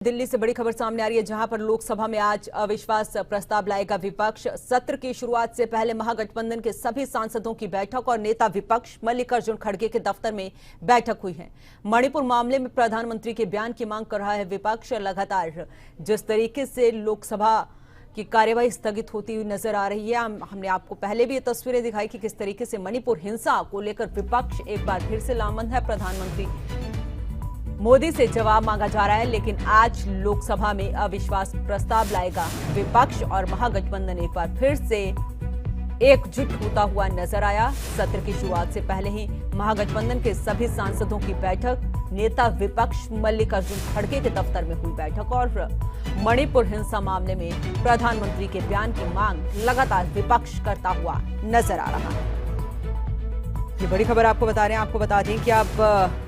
दिल्ली से बड़ी खबर सामने आ रही है, जहां पर लोकसभा में आज अविश्वास प्रस्ताव लाएगा विपक्ष। सत्र की शुरुआत से पहले महागठबंधन के सभी सांसदों की बैठक और नेता विपक्ष मल्लिकार्जुन खड़गे के दफ्तर में बैठक हुई है। मणिपुर मामले में प्रधानमंत्री के बयान की मांग कर रहा है विपक्ष। लगातार जिस तरीके से लोकसभा की कार्यवाही स्थगित होती हुई नजर आ रही है, हमने आपको पहले भी ये तस्वीरें दिखाई कि किस तरीके से मणिपुर हिंसा को लेकर विपक्ष एक बार फिर से लामबंद है। प्रधानमंत्री मोदी से जवाब मांगा जा रहा है, लेकिन आज लोकसभा में अविश्वास प्रस्ताव लाएगा विपक्ष और महागठबंधन एक बार फिर से एकजुट होता हुआ नजर आया। सत्र की शुरुआत से पहले ही महागठबंधन के सभी सांसदों की बैठक, नेता विपक्ष मल्लिकार्जुन खड़गे के दफ्तर में हुई बैठक और मणिपुर हिंसा मामले में प्रधानमंत्री के बयान की मांग लगातार विपक्ष करता हुआ नजर आ रहा है। ये बड़ी खबर आपको बता रहे हैं। आपको बता दें कि आप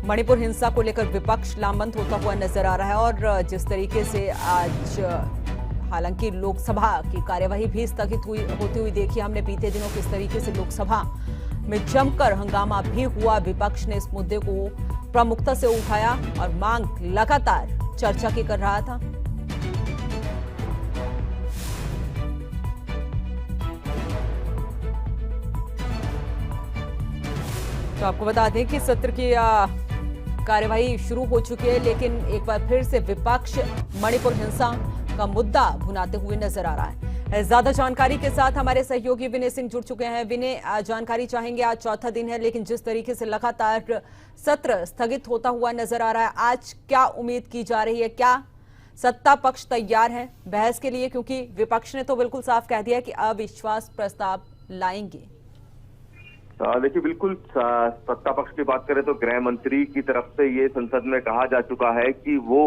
मणिपुर हिंसा को लेकर विपक्ष लामबंद होता हुआ नजर आ रहा है और जिस तरीके से आज हालांकि लोकसभा की कार्यवाही भी स्थगित होती हुई देखी हमने बीते दिनों किस तरीके से लोकसभा में जमकर हंगामा भी हुआ। विपक्ष ने इस मुद्दे को प्रमुखता से उठाया और मांग लगातार चर्चा की कर रहा था। तो आपको बता दें कि सत्र की कार्यवाही शुरू हो चुकी है, लेकिन एक बार फिर से विपक्ष मणिपुर हिंसा का मुद्दा भुनाते हुए नजर आ रहा है। ज्यादा जानकारी के साथ हमारे सहयोगी विनय सिंह जुड़ चुके हैं। विनय, जानकारी चाहेंगे। आज चौथा दिन है, लेकिन जिस तरीके से लगातार सत्र स्थगित होता हुआ नजर आ रहा है, आज क्या उम्मीद की जा रही है? क्या सत्ता पक्ष तैयार है बहस के लिए? क्योंकि विपक्ष ने तो बिल्कुल साफ कह दिया कि अविश्वास प्रस्ताव लाएंगे। देखिए, बिल्कुल सत्ता पक्ष की बात करें तो गृह मंत्री की तरफ से ये संसद में कहा जा चुका है कि वो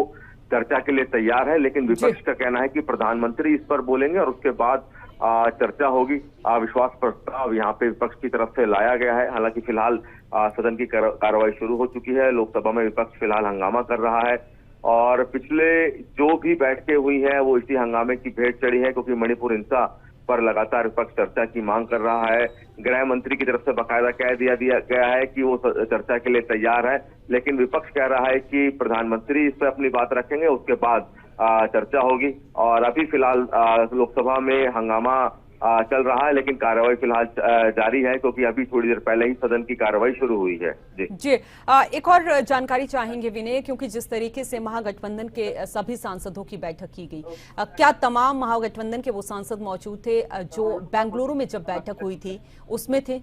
चर्चा के लिए तैयार है, लेकिन विपक्ष का कहना है कि प्रधानमंत्री इस पर बोलेंगे और उसके बाद चर्चा होगी। अविश्वास प्रस्ताव यहाँ पे विपक्ष की तरफ से लाया गया है। हालांकि फिलहाल सदन की कार्रवाई शुरू हो चुकी है। लोकसभा में विपक्ष फिलहाल हंगामा कर रहा है और पिछले जो भी बैठकें हुई है वो इसी हंगामे की भेंट चढ़ी है, क्योंकि मणिपुर हिंसा पर लगातार विपक्ष चर्चा की मांग कर रहा है। गृह मंत्री की तरफ से बाकायदा कह दिया गया है कि वो चर्चा के लिए तैयार है, लेकिन विपक्ष कह रहा है कि प्रधानमंत्री इस पर अपनी बात रखेंगे, उसके बाद चर्चा होगी। और अभी फिलहाल लोकसभा में हंगामा चल रहा है, लेकिन कार्रवाई फिलहाल जारी है, क्योंकि अभी थोड़ी देर पहले ही सदन की कार्रवाई शुरू हुई है। जी एक और जानकारी चाहेंगे विनय, क्योंकि जिस तरीके से महागठबंधन के सभी सांसदों की बैठक की गई, क्या तमाम महागठबंधन के वो सांसद मौजूद थे जो बेंगलुरु में जब बैठक हुई थी उसमें थे?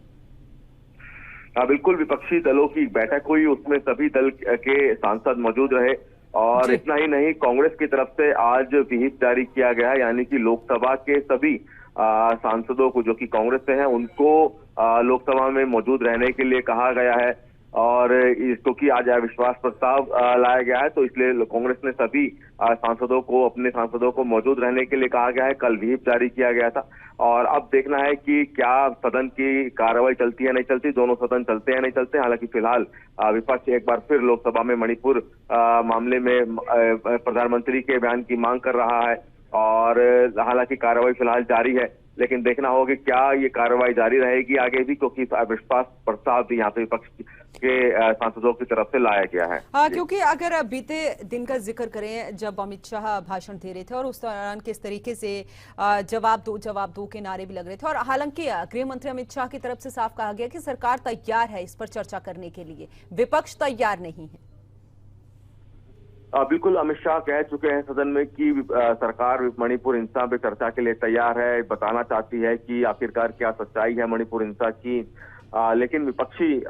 बिल्कुल, विपक्षी दलों की बैठक हुई, उसमें सभी दल के सांसद मौजूद रहे। और इतना ही नहीं, कांग्रेस की तरफ से आज विहिप जारी किया गया है, यानी कि लोकसभा के सभी सांसदों को जो कि कांग्रेस से हैं उनको लोकसभा में मौजूद रहने के लिए कहा गया है। और क्योंकि आज अविश्वास प्रस्ताव लाया गया है, तो इसलिए कांग्रेस ने सभी अपने सांसदों को मौजूद रहने के लिए कहा गया है। कल व्हिप जारी किया गया था और अब देखना है कि क्या सदन की कार्रवाई चलती है नहीं चलती, दोनों सदन चलते हैं नहीं चलते। हालांकि फिलहाल विपक्ष एक बार फिर लोकसभा में मणिपुर मामले में प्रधानमंत्री के बयान की मांग कर रहा है और हालांकि कार्रवाई फिलहाल जारी है, लेकिन देखना होगा कि क्या ये कार्रवाई जारी रहेगी आगे भी, क्योंकि अविश्वास प्रस्ताव भी यहाँ पे विपक्ष के सांसदों की तरफ से लाया गया है। हाँ, क्योंकि अगर बीते दिन का जिक्र करें, जब अमित शाह भाषण दे रहे थे और उस दौरान किस तरीके से जवाब दो के नारे भी लग रहे थे, और हालांकि गृह मंत्री अमित शाह की तरफ से साफ कहा गया कि सरकार तैयार है इस पर चर्चा करने के लिए, विपक्ष तैयार नहीं है। बिल्कुल, अमित शाह कह चुके हैं सदन में कि सरकार मणिपुर हिंसा पे चर्चा के लिए तैयार है, बताना चाहती है कि आखिरकार क्या सच्चाई है मणिपुर हिंसा की। लेकिन विपक्षी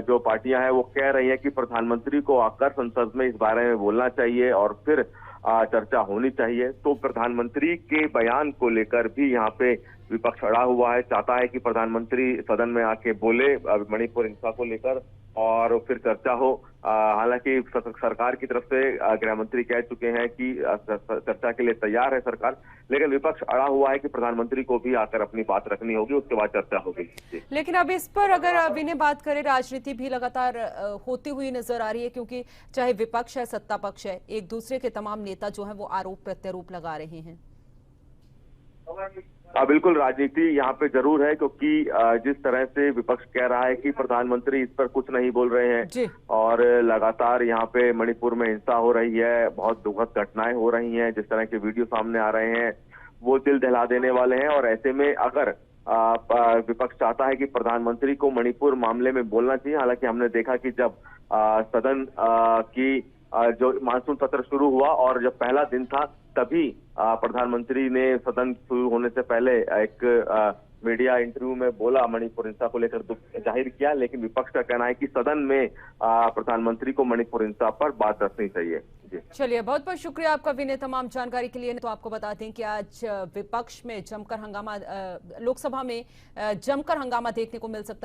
जो पार्टियां हैं वो कह रही हैं कि प्रधानमंत्री को आकर संसद में इस बारे में बोलना चाहिए और फिर चर्चा होनी चाहिए। तो प्रधानमंत्री के बयान को लेकर भी यहाँ पे विपक्ष अड़ा हुआ है, चाहता है कि प्रधानमंत्री सदन में आके बोले मणिपुर हिंसा को लेकर और फिर चर्चा हो। हालांकि सरकार की तरफ से गृह मंत्री कह चुके हैं कि चर्चा के लिए तैयार है सरकार, लेकिन विपक्ष अड़ा हुआ है कि प्रधानमंत्री को भी आकर अपनी बात रखनी होगी, उसके बाद चर्चा होगी। लेकिन अब इस पर अगर विनय बात करें, राजनीति भी लगातार होती हुई नजर आ रही है, क्योंकि चाहे विपक्ष है सत्ता पक्ष है, एक दूसरे के तमाम नेता जो है वो आरोप प्रत्यारोप लगा रहे हैं। बिल्कुल राजनीति यहाँ पे जरूर है, क्योंकि जिस तरह से विपक्ष कह रहा है कि प्रधानमंत्री इस पर कुछ नहीं बोल रहे हैं और लगातार यहाँ पे मणिपुर में हिंसा हो रही है, बहुत दुखद घटनाएं हो रही हैं, जिस तरह के वीडियो सामने आ रहे हैं वो दिल दहला देने वाले हैं। और ऐसे में अगर विपक्ष चाहता है कि प्रधानमंत्री को मणिपुर मामले में बोलना चाहिए, हालांकि हमने देखा कि जब सदन की जो मानसून सत्र शुरू हुआ और जब पहला दिन था तभी प्रधानमंत्री ने सदन शुरू होने से पहले एक मीडिया इंटरव्यू में बोला, मणिपुर हिंसा को लेकर दुख जाहिर किया, लेकिन विपक्ष का कहना है कि सदन में प्रधानमंत्री को मणिपुर हिंसा पर बात रखनी चाहिए। चलिए, बहुत बहुत शुक्रिया आपका विनय तमाम जानकारी के लिए। तो आपको बता दें कि आज विपक्ष में जमकर हंगामा, लोकसभा में जमकर हंगामा देखने को मिल सकता है।